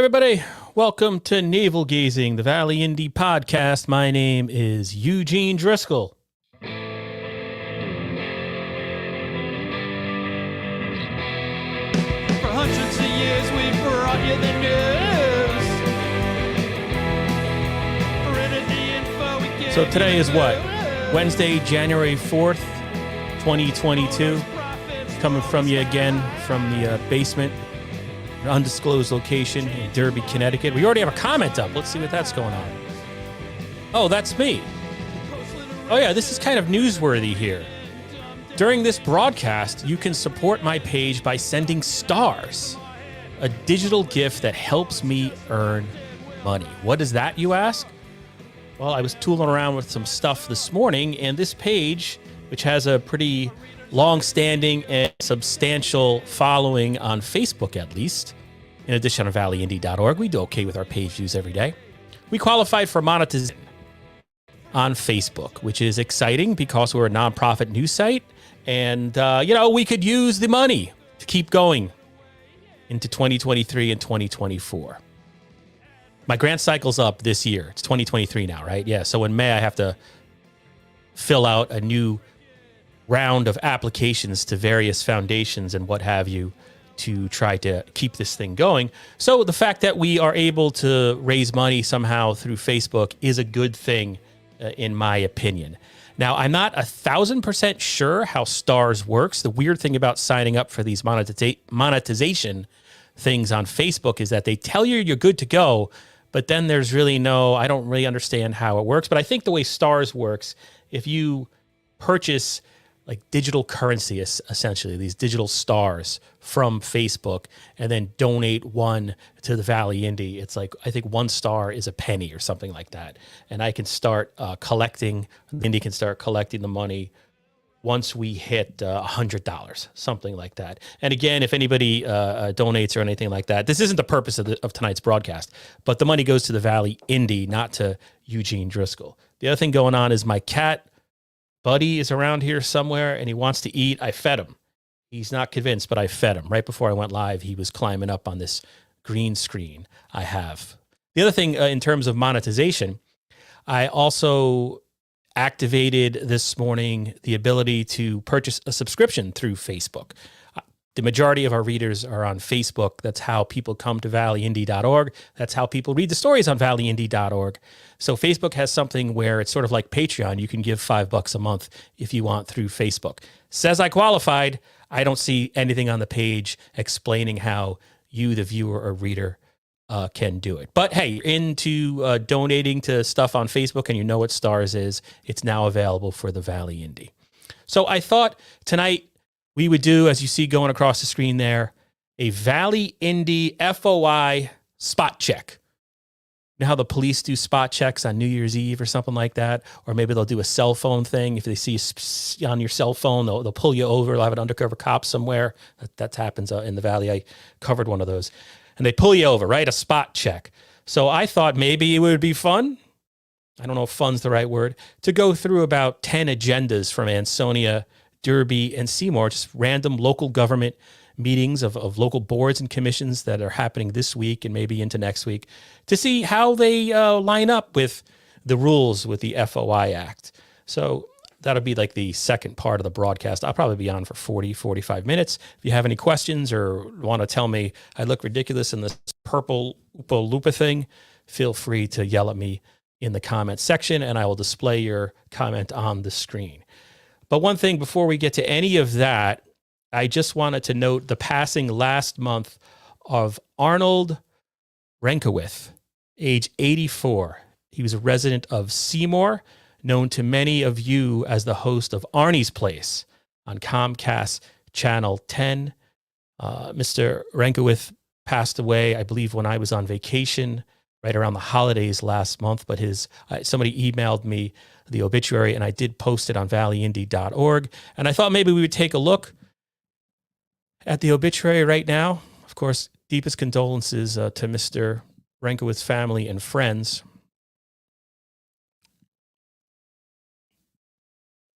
everybody. Welcome to Navel Gazing, the Valley Indie podcast. My name is Eugene Driscoll. For hundreds of years, we've brought you the news. For the info we give So today is what? you. Wednesday, January 4th, 2022. Coming from you again from the basement, an undisclosed location in Derby, Connecticut. We already have a comment up. Let's see what that's going on. Oh, that's me. Oh yeah, this is kind of newsworthy here. During this broadcast, you can support my page by sending stars, a digital gift that helps me earn money. What is that, you ask? Well, I was tooling around with some stuff this morning, and this page, which has a pretty long-standing and substantial following on Facebook, at least, in addition to valleyindy.org, we do okay with our page views every day. We qualified for monetization on Facebook, which is exciting because we're a nonprofit news site, and we could use the money to keep going into 2023 and 2024. My grant cycle's up this year. It's 2023 now, right? Yeah. So in May, I have to fill out a new round of applications to various foundations and what have you to try to keep this thing going. So the fact that we are able to raise money somehow through Facebook is a good thing, in my opinion. Now, I'm not 1,000% sure how stars works. The weird thing about signing up for these monetization things on Facebook is that they tell you you're good to go, but then there's really I don't really understand how it works. But I think the way stars works, if you purchase like digital currency, essentially these digital stars from Facebook, and then donate one to the Valley Indie, it's like, I think 1 star is a penny or something like that. And I can start collecting, Indie can start collecting the money once we hit $100, something like that. And again, if anybody donates or anything like that, this isn't the purpose of tonight's broadcast, but the money goes to the Valley Indie, not to Eugene Driscoll. The other thing going on is my cat, Buddy, is around here somewhere and he wants to eat. I fed him. He's not convinced, but I fed him. Right before I went live, he was climbing up on this green screen I have. The other thing in terms of monetization, I also activated this morning the ability to purchase a subscription through Facebook. The majority of our readers are on Facebook. That's how people come to valleyindy.org. That's how people read the stories on valleyindy.org. So Facebook has something where it's sort of like Patreon. You can give $5 a month if you want through Facebook. Says I qualified. I don't see anything on the page explaining how you, the viewer or reader, can do it. But hey, into donating to stuff on Facebook, and you know what stars is, it's now available for the Valley Indie. So I thought tonight we would do, as you see going across the screen there, a Valley Indie FOI spot check. You know how the police do spot checks on New Year's Eve or something like that? Or maybe they'll do a cell phone thing. If they see you on your cell phone, they'll pull you over. They'll have an undercover cop somewhere. That happens in the Valley. I covered one of those. And they pull you over, right? A spot check. So I thought maybe it would be fun. I don't know if fun's the right word. To go through about 10 agendas from Ansonia, Derby, and Seymour, just random local government meetings of local boards and commissions that are happening this week and maybe into next week, to see how they line up with the rules with the FOI Act. So that'll be like the second part of the broadcast. I'll probably be on for 40, 45 minutes. If you have any questions or want to tell me I look ridiculous in this purple Oompa Loompa thing, feel free to yell at me in the comment section and I will display your comment on the screen. But one thing before we get to any of that, I just wanted to note the passing last month of Arnold Renkowith, age 84. He was a resident of Seymour, known to many of you as the host of Arnie's Place on Comcast Channel 10. Mr. Renkowith passed away, I believe, when I was on vacation right around the holidays last month, but somebody emailed me the obituary, and I did post it on valleyindy.org. And I thought maybe we would take a look at the obituary right now. Of course, deepest condolences to Mr. Renkowith's family and friends.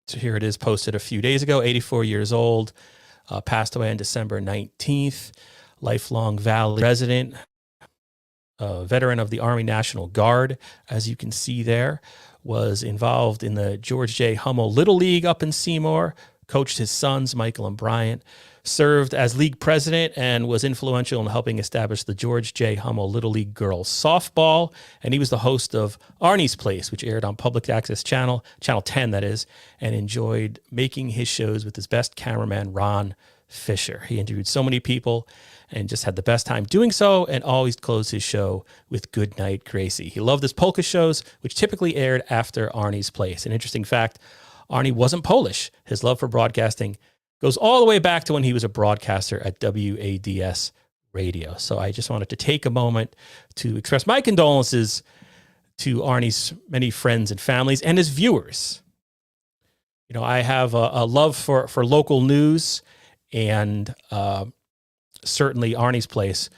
So here it is, posted a few days ago, 84 years old, passed away on December 19th, lifelong Valley resident. a veteran of the Army National Guard, as you can see there, was involved in the George J. Hummel Little League up in Seymour, coached his sons, Michael and Bryant, served as league president and was influential in helping establish the George J. Hummel Little League girls softball. And he was the host of Arnie's Place, which aired on public access channel 10, that is, and enjoyed making his shows with his best cameraman, Ron Fisher. He interviewed so many people and just had the best time doing so, and always closed his show with Good Night, Gracie. He loved his polka shows, which typically aired after Arnie's Place. An interesting fact, Arnie wasn't Polish. His love for broadcasting goes all the way back to when he was a broadcaster at WADS Radio. So I just wanted to take a moment to express my condolences to Arnie's many friends and families and his viewers. You know, I have a love for local news, and certainly Arnie's Place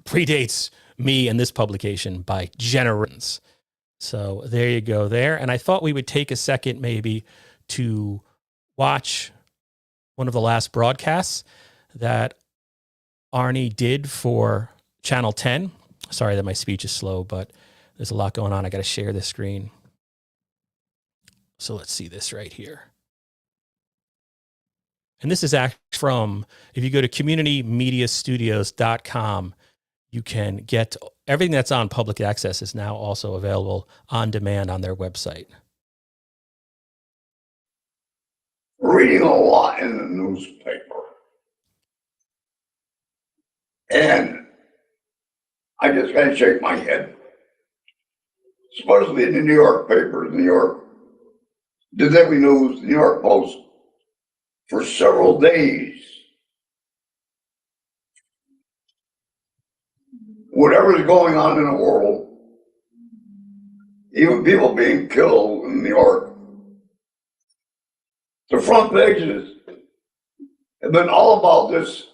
predates me and this publication by generations. So there you go there. And I thought we would take a second maybe to watch one of the last broadcasts that Arnie did for Channel 10. Sorry that my speech is slow, but there's a lot going on. I got to share this screen. So let's see this right here. And this is actually from, if you go to communitymediastudios.com, you can get everything that's on public access is now also available on demand on their website. Reading a lot in the newspaper. And I just kind of shake my head. Supposedly in the New York papers, New York, the Daily News, the New York Post, for several days, whatever's going on in the world, even people being killed in New York, the front pages have been all about this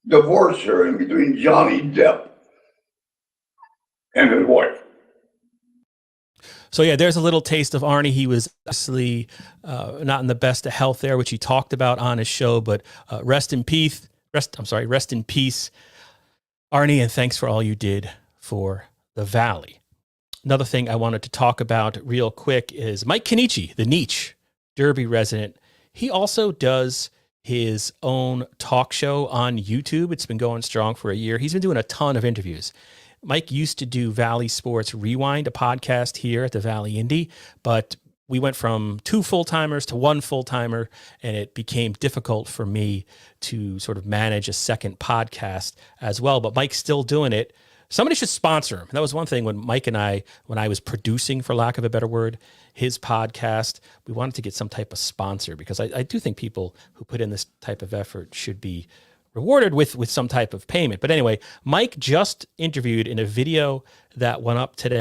divorce hearing between Johnny Depp and his wife. So yeah, there's a little taste of Arnie. He was obviously not in the best of health there, which he talked about on his show, but rest in peace, Arnie, and thanks for all you did for the Valley. Another thing I wanted to talk about real quick is Mike Connetcticut, the Niche Derby resident. He also does his own talk show on YouTube. It's been going strong for a year. He's been doing a ton of interviews. Mike used to do Valley Sports Rewind, a podcast here at the Valley Indy, but we went from 2 full-timers to 1 full-timer, and it became difficult for me to sort of manage a second podcast as well. But Mike's still doing it. Somebody should sponsor him. That was one thing when Mike and I, when I was producing, for lack of a better word, his podcast, we wanted to get some type of sponsor, because I do think people who put in this type of effort should be rewarded with some type of payment. But anyway, Mike just interviewed in a video that went up today,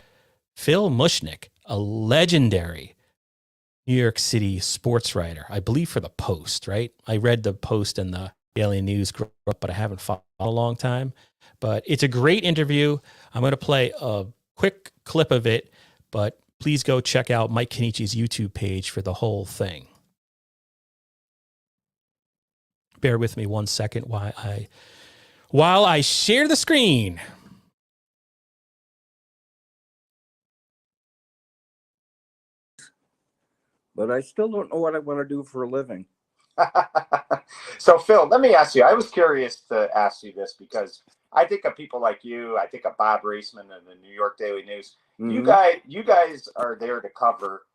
Phil Mushnick, a legendary New York City sports writer, I believe for the Post, right? I read the Post and the Daily News growing up, but I haven't followed a long time. But it's a great interview. I'm going to play a quick clip of it, but please go check out Mike Connetctit's YouTube page for the whole thing. Bear with me 1 second while I share the screen. But I still don't know what I want to do for a living. So, Phil, let me ask you. I was curious to ask you this because I think of people like you. I think of Bob Raceman and the New York Daily News. Mm-hmm. You guys are there to cover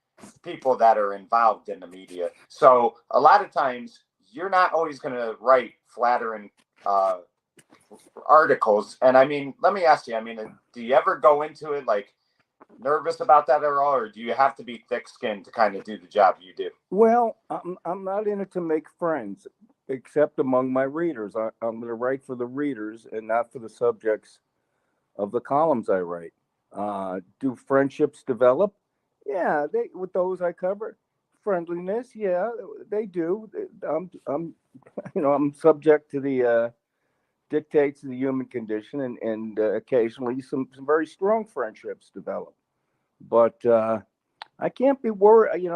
people that are involved in the media. So a lot of times you're not always going to write flattering articles. And I mean, let me ask you, I mean, do you ever go into it like nervous about that at all, or do you have to be thick-skinned to kind of do the job you do? Well, I'm not in it to make friends, except among my readers. I'm going to write for the readers and not for the subjects of the columns I write. Do friendships develop? Yeah, with those I cover. Friendliness, yeah, they do. I'm subject to the dictates of the human condition, and occasionally some very strong friendships develop. But I can't be worried.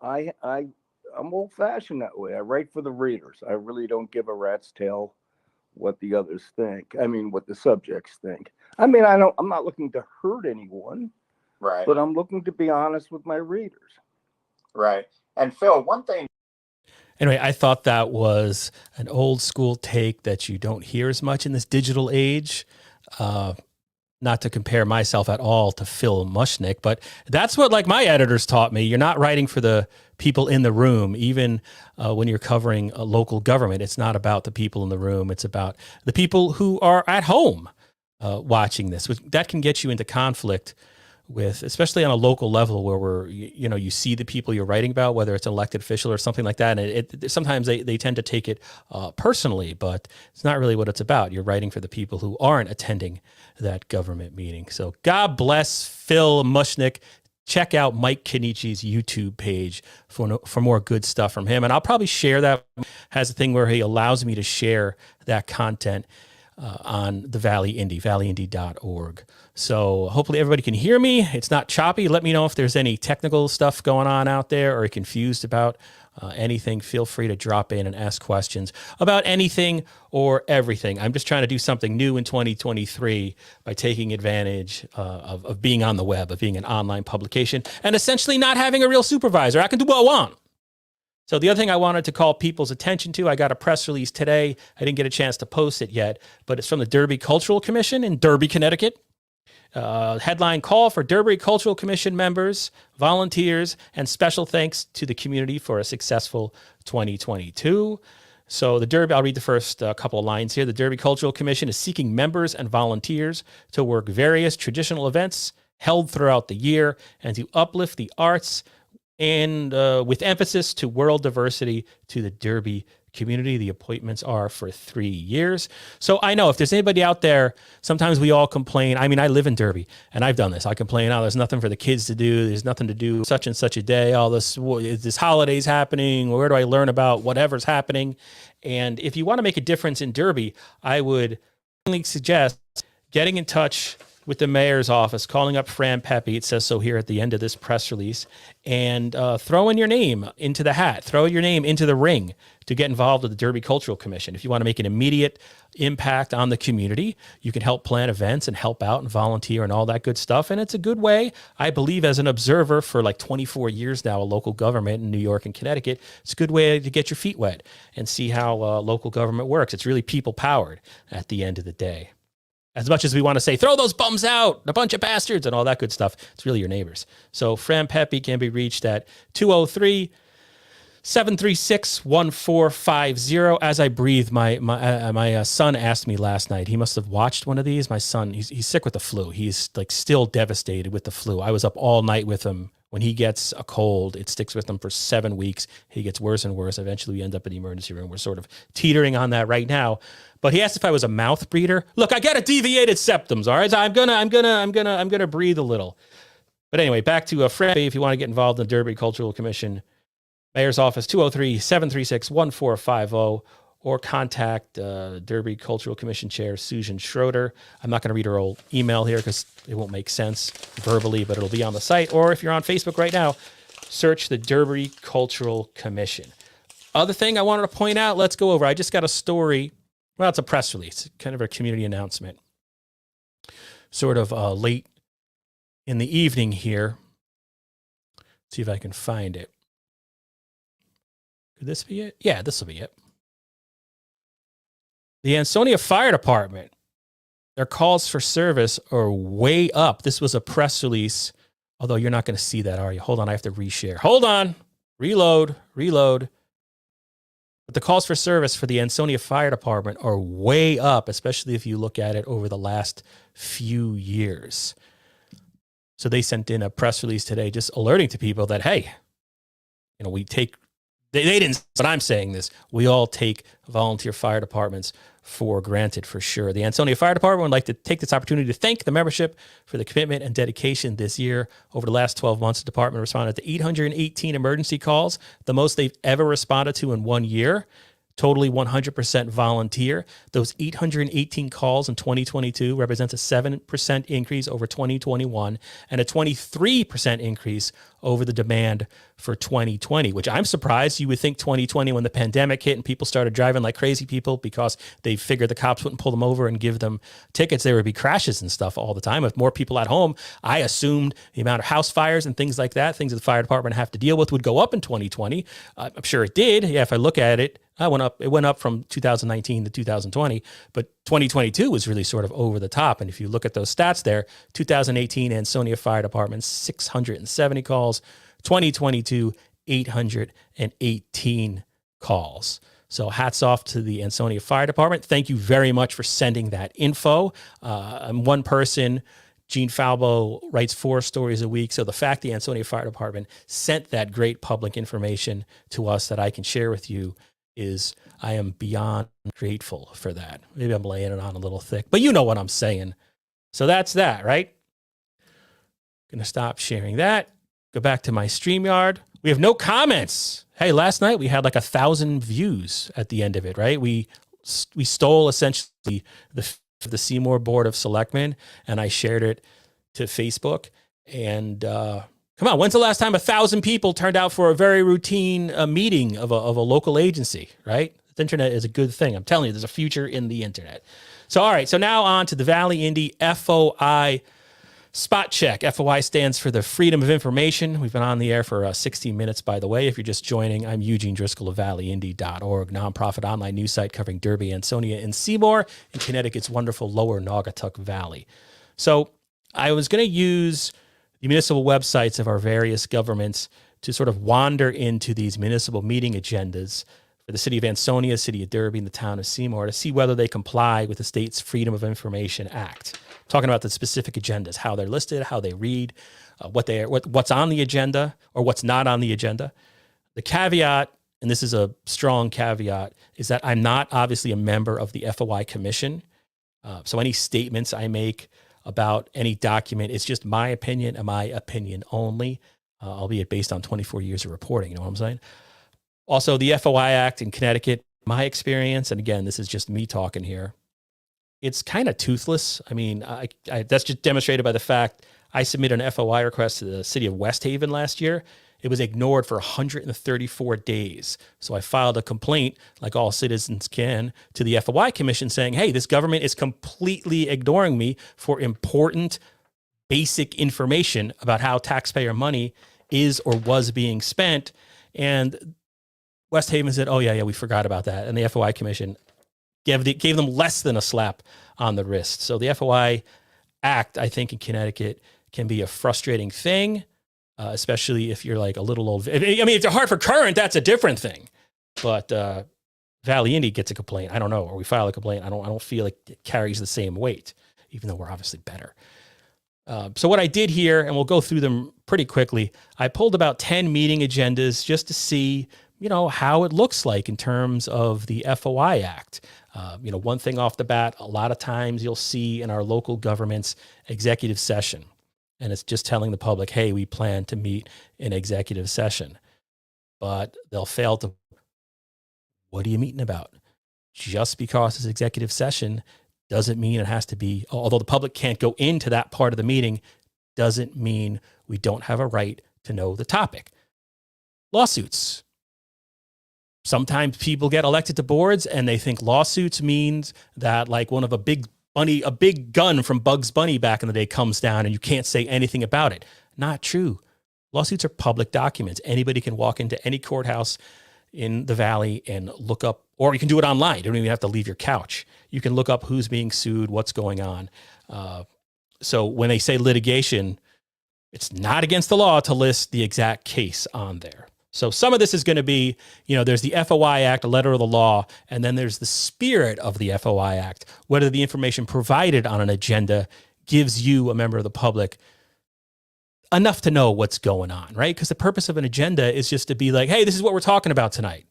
I'm old-fashioned that way. I write for the readers. I really don't give a rat's tail what the others think. I mean, what the subjects think. I mean, I'm not looking to hurt anyone, Right. but I'm looking to be honest with my readers. Right. And Phil, one thing. Anyway, I thought that was an old school take that you don't hear as much in this digital age. Not to compare myself at all to Phil Mushnick, but that's what like my editors taught me. You're not writing for the people in the room, even when you're covering a local government. It's not about the people in the room. It's about the people who are at home watching this. That can get you into conflict with, especially on a local level where you see the people you're writing about, whether it's an elected official or something like that. And sometimes they tend to take it personally, but it's not really what it's about. You're writing for the people who aren't attending that government meeting. So God bless Phil Mushnick. Check out Mike Kenichi's YouTube page for more good stuff from him. And I'll probably share that. Has a thing where he allows me to share that content on the Valley Indy, valleyindy.org. So hopefully everybody can hear me. It's not choppy. Let me know if there's any technical stuff going on out there or you're confused about anything. Feel free to drop in and ask questions about anything or everything. I'm just trying to do something new in 2023 by taking advantage of being on the web, of being an online publication, and essentially not having a real supervisor. I can do what I want. So the other thing I wanted to call people's attention to, I got a press release today. I didn't get a chance to post it yet, but it's from the Derby Cultural Commission in Derby, Connecticut. Headline: call for Derby Cultural Commission members, volunteers, and special thanks to the community for a successful 2022. So the Derby, I'll read the first couple of lines here. The Derby Cultural Commission is seeking members and volunteers to work various traditional events held throughout the year and to uplift the arts and with emphasis to world diversity to the Derby community. The appointments are for 3 years. So I know if there's anybody out there, sometimes we all complain. I mean, I live in Derby and I've done this. I complain, oh, there's nothing for the kids to do. There's nothing to do such and such a day. All this holiday's happening. Where do I learn about whatever's happening? And if you want to make a difference in Derby, I would suggest getting in touch with the mayor's office, calling up Fran Pepe, it says so here at the end of this press release, and throwing your name into the hat, throw your name into the ring to get involved with the Derby Cultural Commission. If you want to make an immediate impact on the community, you can help plan events and help out and volunteer and all that good stuff. And it's a good way, I believe, as an observer for like 24 years now, a local government in New York and Connecticut, it's a good way to get your feet wet and see how local government works. It's really people powered at the end of the day. As much as we want to say, throw those bums out, a bunch of bastards and all that good stuff, it's really your neighbors. So Fran Pepe can be reached at 203-736-1450. As I breathe, my son asked me last night, he must have watched one of these. My son, he's sick with the flu. He's like still devastated with the flu. I was up all night with him. When he gets a cold, it sticks with him for 7 weeks. He gets worse and worse. Eventually, we end up in the emergency room. We're sort of teetering on that right now. But he asked if I was a mouth breather. Look, I got a deviated septums. All right, so I'm gonna breathe a little. But anyway, back to Fran. If you want to get involved in the Derby Cultural Commission, Mayor's Office 203-736-1450, or contact Derby Cultural Commission Chair Susan Schroeder. I'm not going to read her old email here because it won't make sense verbally, but it'll be on the site. Or if you're on Facebook right now, search the Derby Cultural Commission. Other thing I wanted to point out, let's go over. I just got a story. Well, it's a press release, kind of a community announcement. Sort of late in the evening here. See if I can find it. Could this be it? Yeah, this will be it. The Ansonia Fire Department, their calls for service are way up. This was a press release, although you're not going to see that, are you? Hold on, I have to reshare. Hold on. Reload. But the calls for service for the Ansonia Fire Department are way up, especially if you look at it over the last few years. So they sent in a press release today just alerting to people that, hey, we take, they didn't, but I'm saying this, we all take volunteer fire departments for granted for sure. The Ansonia Fire Department would like to take this opportunity to thank the membership for the commitment and dedication this year. Over the last 12 months, the department responded to 818 emergency calls, the most they've ever responded to in 1 year. totally 100% volunteer. Those 818 calls in 2022 represents a 7% increase over 2021 and a 23% increase over the demand for 2020, which I'm surprised. You would think 2020, when the pandemic hit and people started driving like crazy people because they figured the cops wouldn't pull them over and give them tickets, there would be crashes and stuff all the time. With more people at home, I assumed the amount of house fires and things like that, things that the fire department have to deal with, would go up in 2020. I'm sure it did. Yeah, if I look at it, it went up from 2019 to 2020, but 2022 was really sort of over the top. And if you look at those stats there, 2018 Ansonia Fire Department, 670 calls, 2022, 818 calls. So hats off to the Ansonia Fire Department. Thank you very much for sending that info. I'm one person. Gene Falbo writes 4 stories a week. So the fact the Ansonia Fire Department sent that great public information to us that I can share with you is, I am beyond grateful for that. Maybe I'm laying it on a little thick, but you know what I'm saying. So that's that, right? Gonna stop sharing that. Go back to my StreamYard. We have no comments. Hey, last night we had like 1,000 views at the end of it, right? We stole essentially the Seymour Board of Selectmen, and I shared it to Facebook. And come on, when's the last time 1,000 people turned out for a very routine meeting of a local agency, right? The internet is a good thing. I'm telling you, there's a future in the internet. So, all right, so now on to the Valley Indy FOI Spot Check. FOI stands for the Freedom of Information. We've been on the air for 16 minutes, by the way. If you're just joining, I'm Eugene Driscoll of valleyindy.org, nonprofit online news site covering Derby, Ansonia, and Seymour in Connecticut's wonderful lower Naugatuck Valley. So I was going to use the municipal websites of our various governments to sort of wander into these municipal meeting agendas for the city of Ansonia, city of Derby, and the town of Seymour to see whether they comply with the state's Freedom of Information Act. Talking about the specific agendas, how they're listed, how they read, what's on the agenda or what's not on the agenda. The caveat, and this is a strong caveat, is that I'm not obviously a member of the FOI Commission. So any statements I make about any document, it's just my opinion and my opinion only, albeit based on 24 years of reporting. You know what I'm saying? Also, the FOI Act in Connecticut, my experience, and again, this is just me talking here, it's kind of toothless. I mean, that's just demonstrated by the fact I submitted an FOI request to the city of West Haven last year. It was ignored for 134 days. So I filed a complaint, like all citizens can, to the FOI Commission saying, hey, this government is completely ignoring me for important, basic information about how taxpayer money is or was being spent. And West Haven said, oh, yeah, we forgot about that. And the FOI Commission gave them less than a slap on the wrist. So the FOI Act, I think, in Connecticut can be a frustrating thing, especially if you're like a little old. I mean, if you're Hartford Current, that's a different thing. But Valley Indy gets a complaint. I don't know, or we file a complaint. I don't feel like it carries the same weight, even though we're obviously better. So what I did here, and we'll go through them pretty quickly, I pulled about 10 meeting agendas just to see, how it looks like in terms of the FOI Act. One thing off the bat, a lot of times you'll see in our local governments executive session, and it's just telling the public, hey, we plan to meet in executive session. But they'll fail to, what are you meeting about? Just because it's executive session doesn't mean it has to be, although the public can't go into that part of the meeting, doesn't mean we don't have a right to know the topic. Lawsuits. Sometimes people get elected to boards and they think lawsuits means that like one of a big gun from Bugs Bunny back in the day comes down and you can't say anything about it. Not true. Lawsuits are public documents. Anybody can walk into any courthouse in the Valley and look up, or you can do it online. You don't even have to leave your couch. You can look up who's being sued, what's going on. So when they say litigation, it's not against the law to list the exact case on there. So some of this is going to be, there's the FOI Act, a letter of the law, and then there's the spirit of the FOI Act, whether the information provided on an agenda gives you, a member of the public, enough to know what's going on, right? Because the purpose of an agenda is just to be like, hey, this is what we're talking about tonight.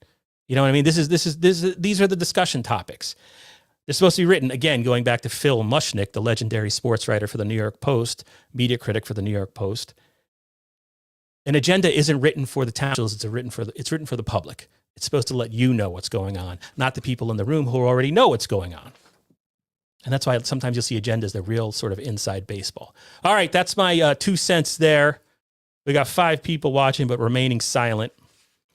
You know what I mean? These are the discussion topics. They're supposed to be written, again, going back to Phil Mushnick, the legendary sports writer for the New York Post, media critic for the New York Post. An agenda isn't written for the townships, it's written for the public. It's supposed to let you know what's going on, not the people in the room who already know what's going on. And that's why sometimes you'll see agendas, they're real sort of inside baseball. All right, that's my 2 cents there. We got 5 people watching, but remaining silent.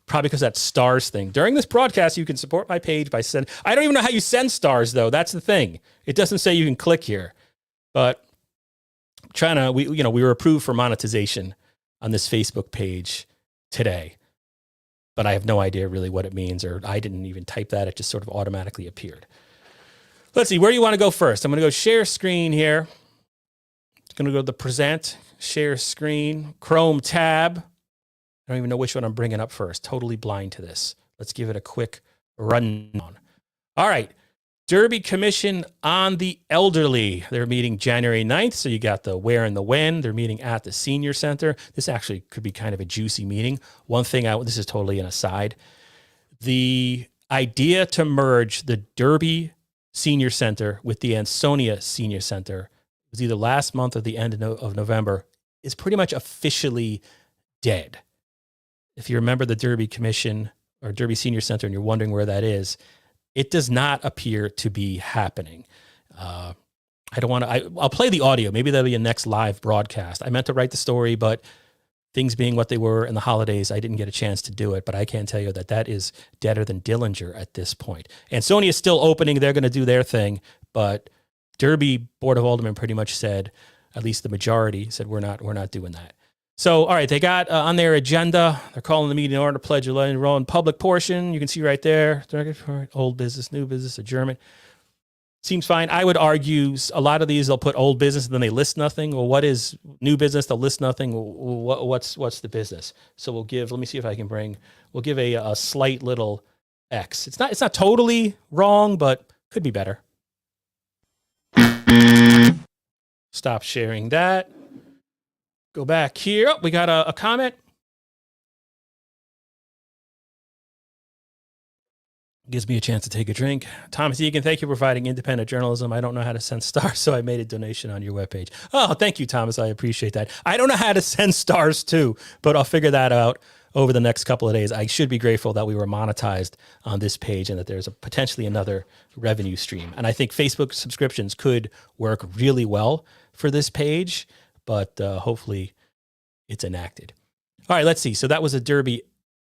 Probably because that stars thing. During this broadcast, you can support my page by sending. I don't even know how you send stars, though. That's the thing. It doesn't say you can click here. But we were approved for monetization on this Facebook page today. But I have no idea really what it means, or I didn't even type that. It just sort of automatically appeared. Let's see, where do you want to go first? I'm going to go share screen here. I'm going to go to the present, share screen, Chrome tab. I don't even know which one I'm bringing up first. Totally blind to this. Let's give it a quick rundown. All right. Derby Commission on the Elderly. They're meeting January 9th. So you got the where and the when. They're meeting at the senior center. This actually could be kind of a juicy meeting. One thing, this is totally an aside. The idea to merge the Derby Senior Center with the Ansonia Senior Center, it was either last month or the end of November, is pretty much officially dead. If you remember the Derby Commission or Derby Senior Center and you're wondering where that is, it does not appear to be happening. I'll play the audio. Maybe that'll be a next live broadcast. I meant to write the story, but things being what they were in the holidays, I didn't get a chance to do it. But I can tell you that is deader than Dillinger at this point. Ansonia is still opening. They're going to do their thing. But Derby Board of Aldermen pretty much said, at least the majority said, we're not doing that. So, all right, they got on their agenda, they're calling the meeting in order to pledge a role in public portion. You can see right there, old business, new business, adjournment. Seems fine. I would argue a lot of these, they'll put old business and then they list nothing. Well, what is new business? They'll list nothing. What's the business? So let me see if I can we'll give a slight little X. It's not totally wrong, but could be better. Stop sharing that. Go back here. Oh, we got a comment. Gives me a chance to take a drink. Thomas Egan, thank you for providing independent journalism. I don't know how to send stars, so I made a donation on your webpage. Oh, thank you, Thomas. I appreciate that. I don't know how to send stars too, but I'll figure that out over the next couple of days. I should be grateful that we were monetized on this page and that there's potentially another revenue stream. And I think Facebook subscriptions could work really well for this page, but hopefully it's enacted. All right, let's see. So that was a Derby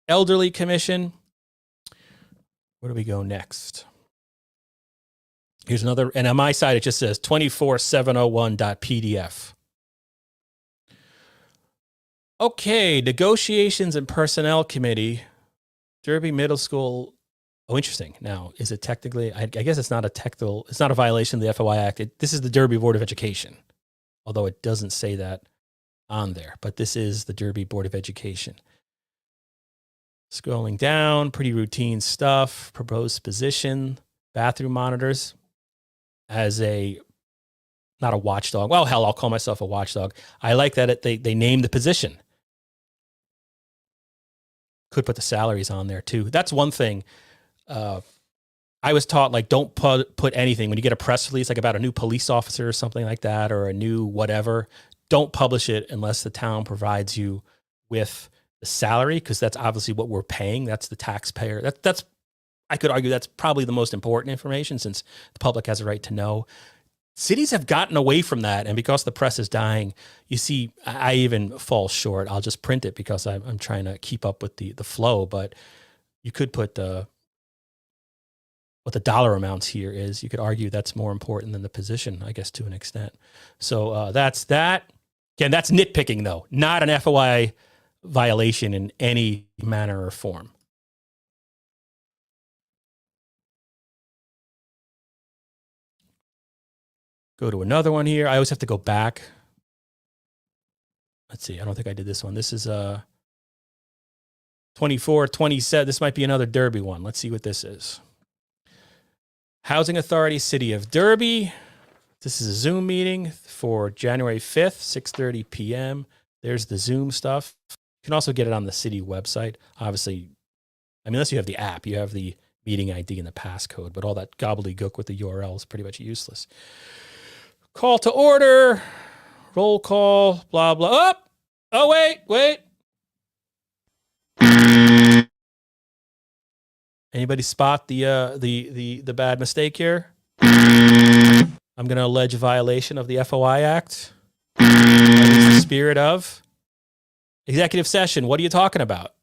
Elderly Commission. Where do we go next? Here's another, and on my side, it just says 24701.pdf. Okay, Negotiations and Personnel Committee, Derby Middle School. Oh, interesting. Now, is it technically, I guess it's not a violation of the FOI Act. This is the Derby Board of Education, although it doesn't say that on there, but this is the Derby Board of Education. Scrolling down, pretty routine stuff. Proposed position, bathroom monitors as not a watchdog. Well, hell, I'll call myself a watchdog. I like that they named the position. Could put the salaries on there too. That's one thing. I was taught, like, don't put anything when you get a press release, like about a new police officer or something like that, or a new whatever. Don't publish it unless the town provides you with the salary, because that's obviously what we're paying. That's the taxpayer. That's I could argue that's probably the most important information, since the public has a right to know. Cities have gotten away from that, and because the press is dying, you see, I even fall short. I'll just print it because I'm trying to keep up with the flow, but you could put what the dollar amounts here is. You could argue that's more important than the position, I guess, to an extent. So that's that. Again, that's nitpicking, though, not an FOI violation in any manner or form. Go to another one here. I always have to go back. Let's see. I don't think I did this one. This is 24, 27. This might be another Derby one. Let's see what this is. Housing Authority, City of Derby. This is a Zoom meeting for January 5th, 6:30 p.m. There's the Zoom stuff. You can also get it on the city website. Obviously, I mean, unless you have the app, you have the meeting ID and the passcode, but all that gobbledygook with the URL is pretty much useless. Call to order, roll call, blah, blah. Oh, wait. Anybody spot the bad mistake here? I'm going to allege a violation of the FOI Act. It's the spirit of executive session. What are you talking about?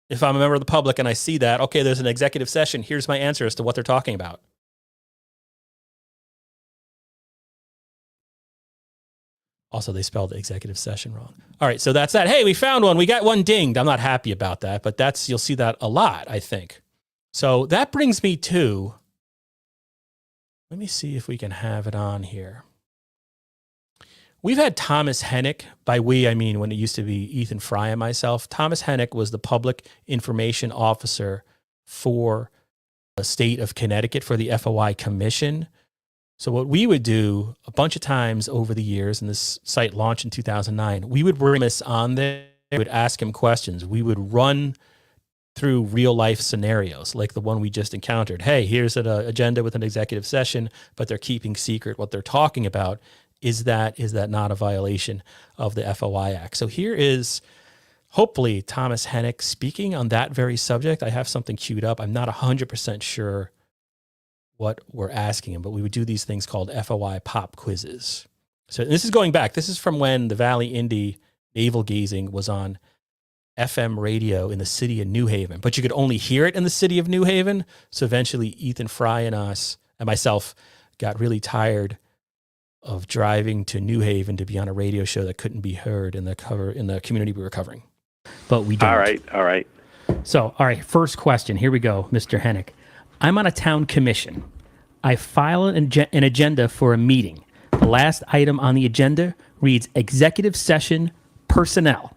If I'm a member of the public and I see that, okay, there's an executive session, here's my answer as to what they're talking about. Also, they spelled executive session wrong. All right, so that's that. Hey, we found one. We got one dinged. I'm not happy about that, but you'll see that a lot, I think. So that brings me to, let me see if we can have it on here. We've had Thomas Hennick, by we, I mean when it used to be Ethan Fry and myself. Thomas Hennick was the public information officer for the state of Connecticut for the FOI Commission. So what we would do a bunch of times over the years, and this site launched in 2009, we would bring us on there, we would ask him questions. We would run through real life scenarios like the one we just encountered. Hey, here's an agenda with an executive session, but they're keeping secret what they're talking about. Is that not a violation of the FOI Act? So here is hopefully Thomas Hennick speaking on that very subject. I have something queued up. I'm not 100% sure what we're asking him, but we would do these things called FOI pop quizzes. So this is going back. This is from when the Valley Indy navel gazing was on FM radio in the city of New Haven, but you could only hear it in the city of New Haven. So eventually Ethan Fry and us and myself got really tired of driving to New Haven to be on a radio show that couldn't be heard in the community we were covering. But we don't. All right. So, all right, first question. Here we go, Mr. Hennick. I'm on a town commission. I file an agenda for a meeting. The last item on the agenda reads executive session personnel.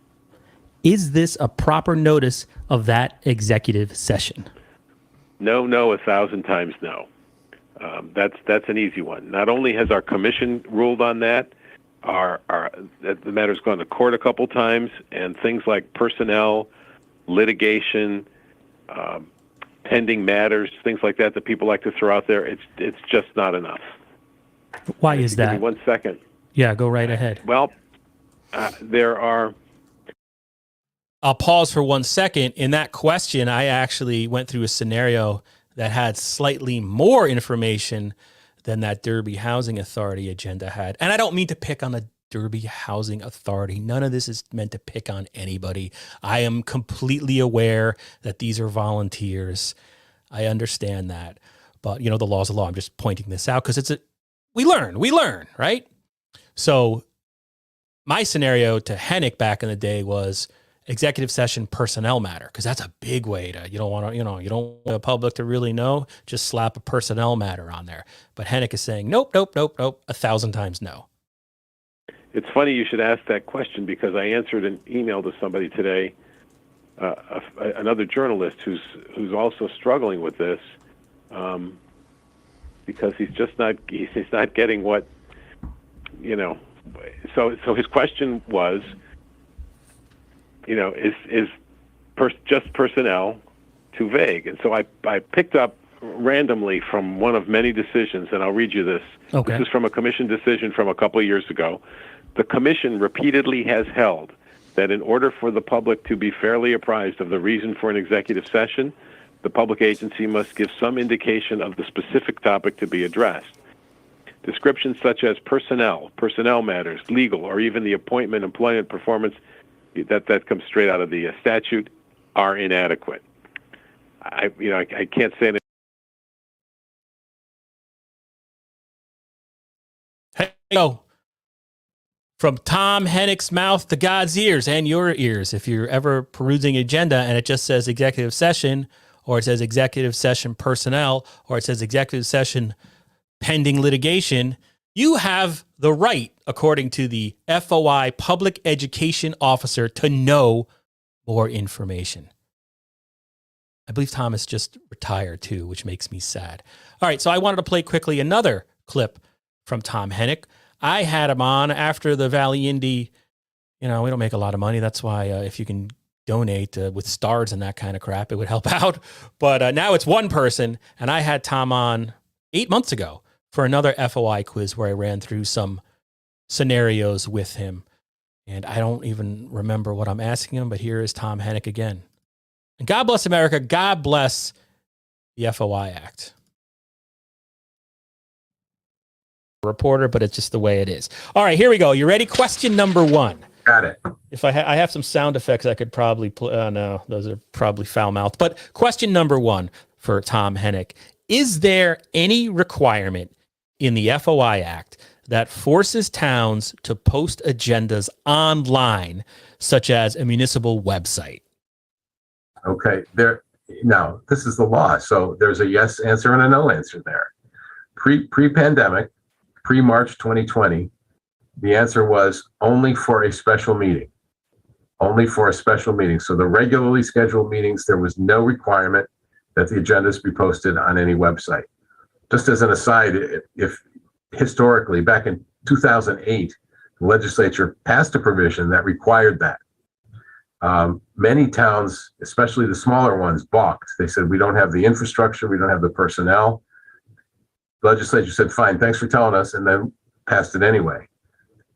Is this a proper notice of that executive session? No, 1,000 times no. That's an easy one. Not only has our commission ruled on that, the matter's gone to court a couple times, and things like personnel, litigation, pending matters, things like that people like to throw out there. It's just not enough. Why is that? Give me 1 second. Yeah, go right ahead. Well, there are. I'll pause for 1 second. In that question, I actually went through a scenario that had slightly more information than that Derby Housing Authority agenda had. And I don't mean to pick on the Derby Housing Authority. None of this is meant to pick on anybody. I am completely aware that these are volunteers. I understand that. But, the law's the law. I'm just pointing this out because we learn, right? So my scenario to Hennick back in the day was executive session personnel matter, because that's a big way to, you don't want the public to really know, just slap a personnel matter on there. But Hennick is saying, nope, 1,000 times no. It's funny you should ask that question, because I answered an email to somebody today, another journalist who's also struggling with this, because he's not getting what, so his question was, is just personnel too vague? And so I picked up randomly from one of many decisions, and I'll read you this. Okay. This is from a commission decision from a couple of years ago. The commission repeatedly has held that in order for the public to be fairly apprised of the reason for an executive session, the public agency must give some indication of the specific topic to be addressed. Descriptions such as personnel matters, legal, or even the appointment, employment, performance, that comes straight out of the statute, are inadequate. I can't say anything. Hey, from Tom Hennick's mouth to God's ears and your ears. If you're ever perusing agenda and it just says executive session, or it says executive session personnel, or it says executive session pending litigation, you have the right, according to the FOI public education officer, to know more information. I believe Thomas just retired too, which makes me sad. All right, so I wanted to play quickly another clip from Tom Hennick. I had him on after the Valley Indy. We don't make a lot of money. That's why if you can donate with stars and that kind of crap, it would help out. But now it's one person, and I had Tom on 8 months ago for another FOI quiz where I ran through some scenarios with him. And I don't even remember what I'm asking him, but here is Tom Hennick again. And God bless America. God bless the FOI Act. Reporter, but it's just the way it is. All right, here we go. You ready? Question number 1. Got it. If I have some sound effects, I could probably play. No, those are probably foul mouthed. But question number 1 for Tom Hennick: is there any requirement in the FOI Act that forces towns to post agendas online, such as a municipal website? Okay. Now, this is the law, so there's a yes answer and a no answer there. Pre-pandemic, pre-March 2020, the answer was only for a special meeting. Only for a special meeting. So the regularly scheduled meetings, there was no requirement that the agendas be posted on any website. Just as an aside, if historically, back in 2008, the legislature passed a provision that required that. Many towns, especially the smaller ones, balked. They said, we don't have the infrastructure, we don't have the personnel. The legislature said, fine, thanks for telling us, and then passed it anyway.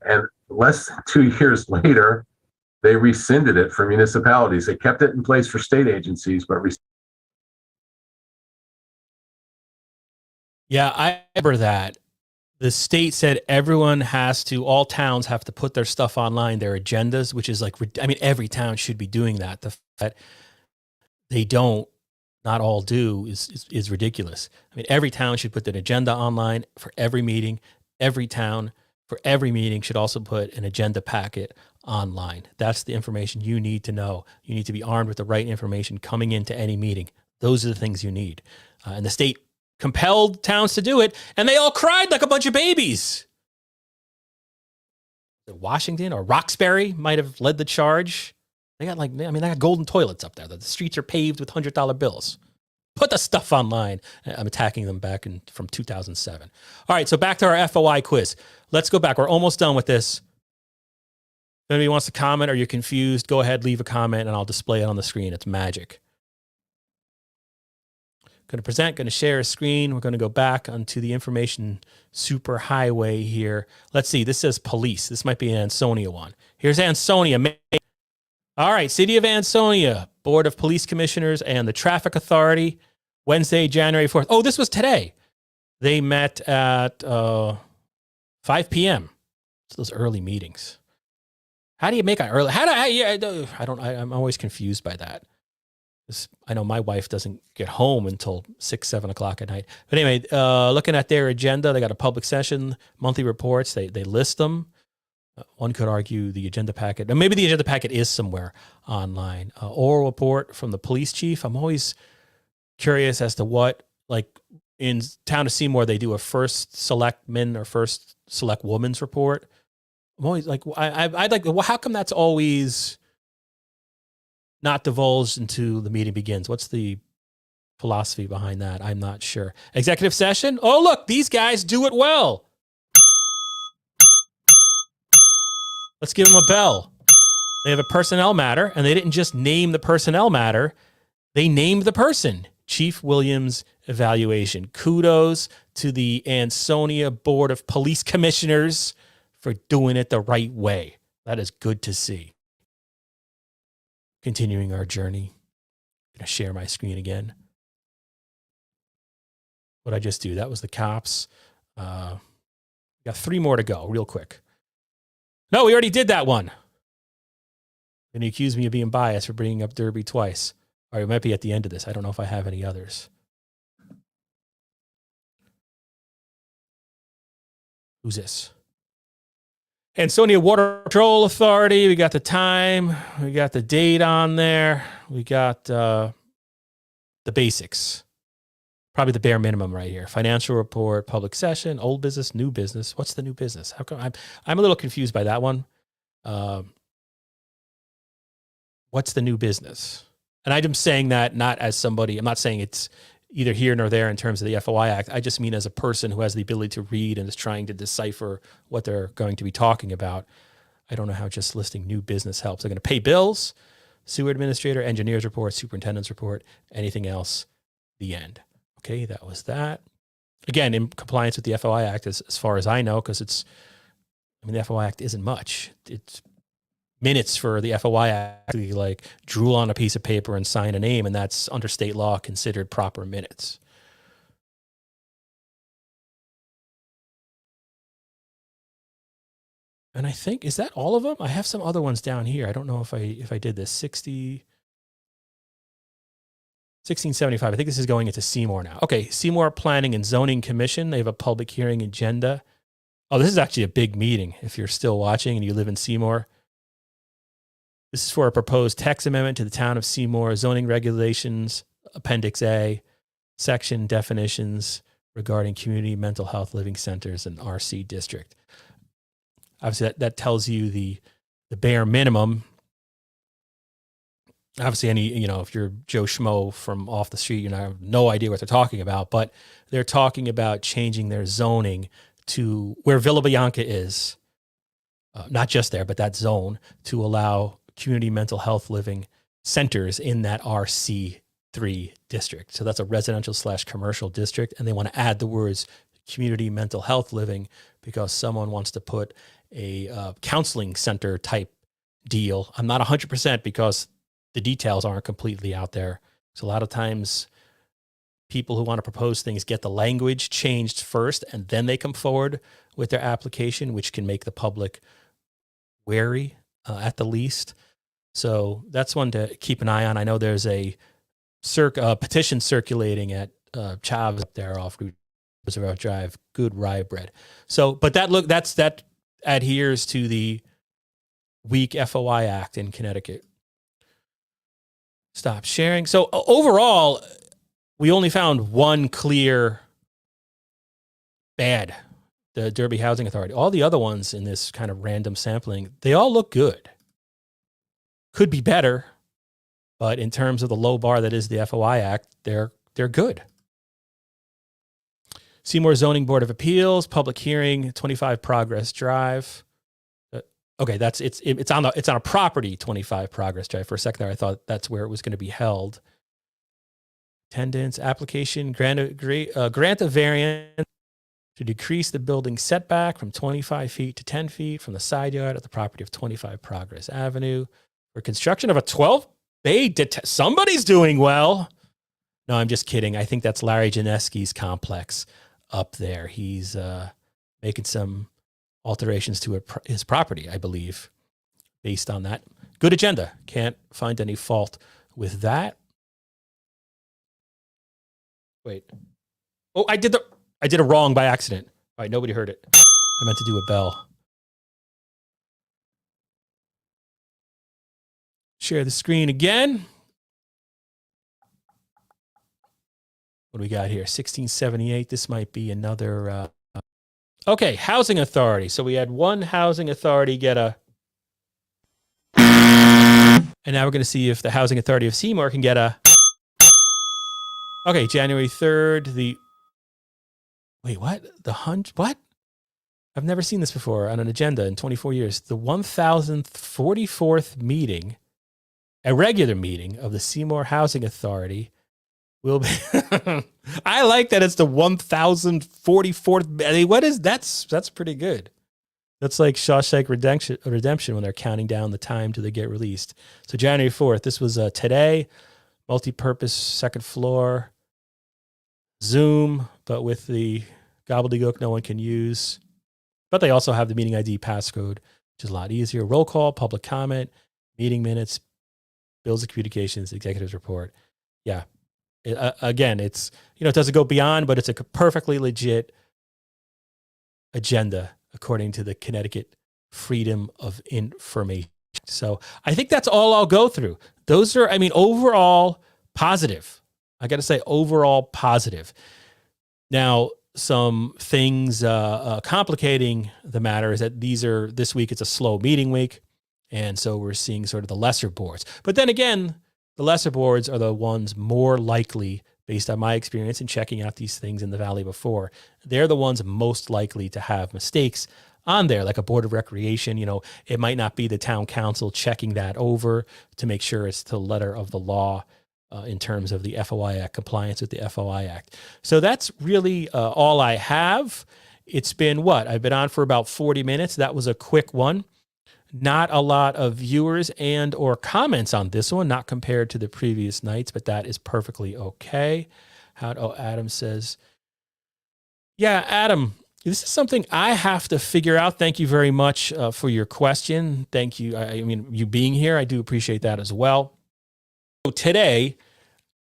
And less than 2 years later, they rescinded it for municipalities. They kept it in place for state agencies, but Yeah, I remember that. The state said all towns have to put their stuff online, their agendas, which is like, I mean, every town should be doing that. The fact that they don't, not all do, is ridiculous. I mean, every town should put an agenda online for every meeting. Every town for every meeting should also put an agenda packet online. That's the information you need to know. You need to be armed with the right information coming into any meeting. Those are the things you need. And the state compelled towns to do it, and they all cried like a bunch of babies. Washington or Roxbury might have led the charge. They got golden toilets up there. The streets are paved with $100 bills. Put the stuff online. I'm attacking them back from 2007. All right, so back to our FOI quiz. Let's go back. We're almost done with this. If anybody wants to comment or you're confused, go ahead, leave a comment, and I'll display it on the screen. It's magic. Going to present, going to share a screen. We're going to go back onto the information superhighway here. Let's see. This says police. This might be an Ansonia one. Here's Ansonia. All right. City of Ansonia, Board of Police Commissioners and the Traffic Authority, Wednesday, January 4th. Oh, this was today. They met at 5 p.m. It's those early meetings. How do you make an early? I'm always confused by that. I know my wife doesn't get home until 6, 7 o'clock at night. But anyway, looking at their agenda, they got a public session, monthly reports. They list them. One could argue the agenda packet. Maybe the agenda packet is somewhere online. Oral report from the police chief. I'm always curious as to what, like in town of Seymour, they do a first select men or first select woman's report. I'm always like, I'd like, well, how come that's always not divulged until the meeting begins? What's the philosophy behind that? I'm not sure. Executive session. Oh, look, these guys do it well. Let's give them a bell. They have a personnel matter, and they didn't just name the personnel matter. They named the person. Chief Williams evaluation. Kudos to the Ansonia Board of Police Commissioners for doing it the right way. That is good to see. Continuing our journey. I'm going to share my screen again. What did I just do? That was the cops. Got 3 more to go, real quick. No, we already did that one. And he accused me of being biased for bringing up Derby twice. All right, it might be at the end of this. I don't know if I have any others. Who's this? Ansonia Water Control Authority. We got the time. We got the date on there. We got the basics. Probably the bare minimum right here. Financial report, public session, old business, new business. What's the new business? How come I'm a little confused by that one. What's the new business? And I'm saying that not as somebody, I'm not saying it's either here nor there in terms of the FOI Act. I just mean as a person who has the ability to read and is trying to decipher what they're going to be talking about. I don't know how just listing new business helps. They're going to pay bills, sewer administrator, engineer's report, superintendent's report, anything else, the end. Okay, that was that. Again, in compliance with the FOI Act as far as I know, because the FOI Act isn't much. It's minutes for the FOI actually like drool on a piece of paper and sign a name, and that's under state law considered proper minutes. And I think, is that all of them? I have some other ones down here. I don't know if I did this. 1675. I think this is going into Seymour now. Okay, Seymour Planning and Zoning Commission. They have a public hearing agenda. Oh, this is actually a big meeting if you're still watching and you live in Seymour. This is for a proposed text amendment to the town of Seymour zoning regulations, Appendix A, section definitions regarding community mental health living centers and RC district. Obviously, that tells you the bare minimum. Obviously, if you're Joe Schmo from off the street, you have no idea what they're talking about, but they're talking about changing their zoning to where Villa Bianca is, not just there, but that zone, to allow community mental health living centers in that RC3 district. So that's a residential/commercial district. And they want to add the words community mental health living because someone wants to put a counseling center type deal. I'm not 100% because the details aren't completely out there. So a lot of times people who want to propose things get the language changed first and then they come forward with their application, which can make the public wary at the least. So that's one to keep an eye on. I know there's a petition circulating at Chav's up there off Roosevelt Drive, good rye bread. So, but that adheres to the weak FOI Act in Connecticut. Stop sharing. So overall, we only found one clear bad, the Derby Housing Authority. All the other ones in this kind of random sampling, they all look good. Could be better, but in terms of the low bar that is the FOI Act, they're good. Seymour Zoning Board of Appeals, public hearing, 25 Progress Drive. Okay, it's on a property, 25 Progress Drive. For a second there, I thought that's where it was going to be held. Attendance, application, grant a variance to decrease the building setback from 25 feet to 10 feet from the side yard at the property of 25 Progress Avenue for construction of a 12-bay somebody's doing well. No, I'm just kidding. I think that's Larry Janeski's complex up there. He's making some alterations to his property, I believe, based on that. Good agenda. Can't find any fault with that. Wait. Oh, I did it wrong by accident. All right, nobody heard it. I meant to do a bell. Share the screen again. What do we got here? 1678. This might be another. Okay, housing authority. So we had one housing authority get a. And now we're going to see if the housing authority of Seymour can get a. Okay, January 3rd. Wait, what? What? I've never seen this before on an agenda in 24 years. The 1044th meeting, a regular meeting of the Seymour Housing Authority will be. I like that it's the 1044th. I mean, what is that's pretty good. That's like Shawshank Redemption when they're counting down the time till they get released. So January 4th, this was today, multi-purpose second floor, Zoom, but with the gobbledygook no one can use. But they also have the meeting ID passcode, which is a lot easier. Roll call, public comment, meeting minutes, bills of communications, executive's report. Yeah. Again, it's, it doesn't go beyond, but it's a perfectly legit agenda according to the Connecticut Freedom of Information. So I think that's all I'll go through. Those are, overall positive. I got to say, overall positive. Now, some things complicating the matter is that this week it's a slow meeting week. And so we're seeing sort of the lesser boards. But then again, the lesser boards are the ones more likely, based on my experience in checking out these things in the Valley before, they're the ones most likely to have mistakes on there, like a board of recreation. It might not be the town council checking that over to make sure it's to the letter of the law in terms of the FOI Act, compliance with the FOI Act. So that's really all I have. It's been I've been on for about 40 minutes. That was a quick one. Not a lot of viewers and or comments on this one, not compared to the previous nights, but that is perfectly okay. Adam says, yeah, Adam, this is something I have to figure out. Thank you very much for your question. Thank you. I mean, you being here, I do appreciate that as well. So today,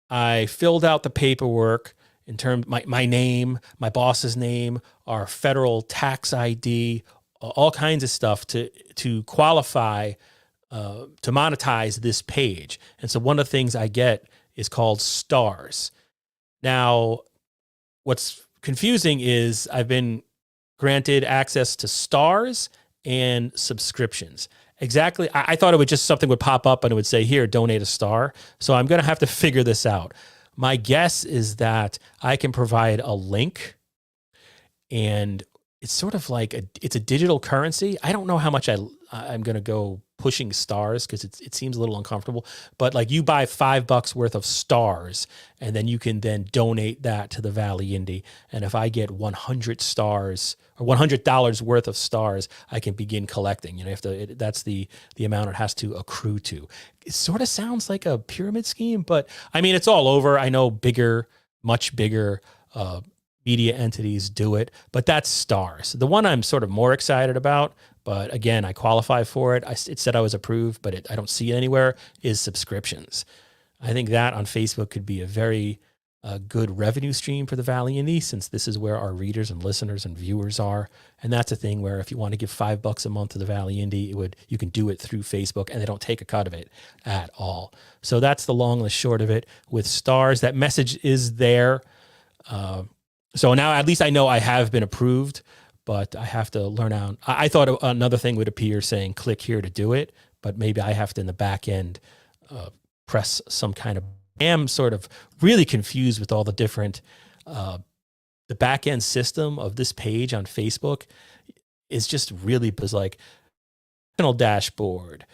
I filled out the paperwork in terms my name, my boss's name, our federal tax ID, all kinds of stuff to qualify to monetize this page. And so one of the things I get is called stars. Now, what's confusing is I've been granted access to stars and subscriptions. Exactly. I thought it would just something would pop up and it would say, here, donate a star. So I'm going to have to figure this out. My guess is that I can provide a link, and it's sort of like it's a digital currency. I don't know how much I'm going to go pushing stars because it seems a little uncomfortable, but like you buy $5 worth of stars and then you can then donate that to the Valley Indie. And if I get 100 stars or $100 worth of stars, I can begin collecting. You know, that's the amount it has to accrue to. It sort of sounds like a pyramid scheme, but I mean, it's all over. I know much bigger media entities do it, but that's stars. The one I'm sort of more excited about, but again, I qualify for it. It said I was approved, but I don't see it anywhere, is subscriptions. I think that on Facebook could be a very good revenue stream for the Valley Indie, since this is where our readers and listeners and viewers are. And that's a thing where if you want to give $5 a month to the Valley Indie, you can do it through Facebook and they don't take a cut of it at all. So that's the long and the short of it with stars. That message is there. So now at least I know I have been approved, but I have to learn out. I thought another thing would appear saying click here to do it, but maybe I have to in the back end press some kind of. I am sort of really confused with all the different, the back end system of this page on Facebook is just really like channel dashboard,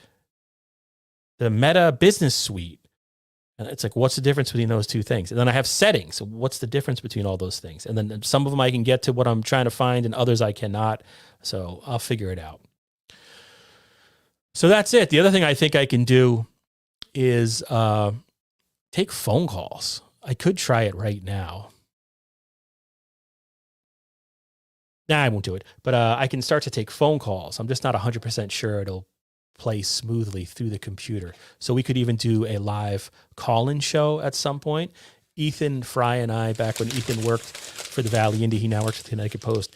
the Meta Business Suite. And it's like, what's the difference between those two things? And then I have settings. So what's the difference between all those things? And then some of them I can get to what I'm trying to find and others I cannot. So I'll figure it out. So that's it. The other thing I think I can do is take phone calls. I could try it right now. Nah, I won't do it. But I can start to take phone calls. I'm just not 100% sure it'll play smoothly through the computer. So we could even do a live call-in show at some point. Ethan Fry and I, back when Ethan worked for the Valley Indie, he now works at the Connecticut Post.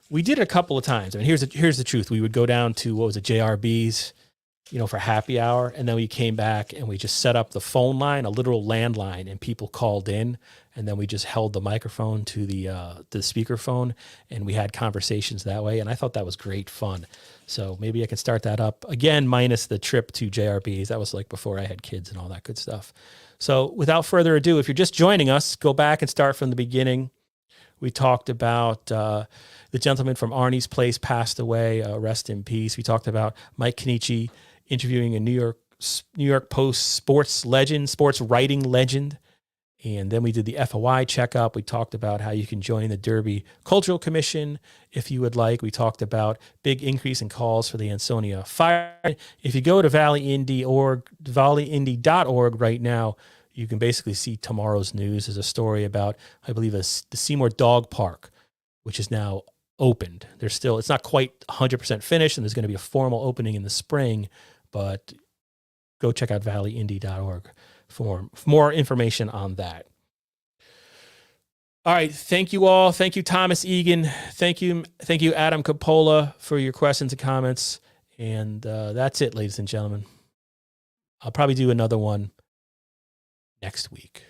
We did it a couple of times. I mean, here's the truth. We would go down to, what was it, JRB's, for happy hour. And then we came back and we just set up the phone line, a literal landline, and people called in. And then we just held the microphone to the speakerphone and we had conversations that way. And I thought that was great fun. So maybe I can start that up again, minus the trip to JRB's. That was like before I had kids and all that good stuff. So without further ado, if you're just joining us, go back and start from the beginning. We talked about the gentleman from Arnie's Place passed away. Rest in peace. We talked about Mike Connetcticut interviewing a New York Post sports writing legend. And then we did the FOI checkup. We talked about how you can join the Derby Cultural Commission if you would like. We talked about big increase in calls for the Ansonia fire. If you go to valleyindy.org right now, you can basically see tomorrow's news. There's a story about, I believe, the Seymour Dog Park, which is now opened. It's not quite 100% finished, and there's going to be a formal opening in the spring, but go check out valleyindy.org for more information on that. All right. Thank you all. Thank you, Thomas Egan. Thank you, Adam Coppola, for your questions and comments. And that's it, ladies and gentlemen. I'll probably do another one next week.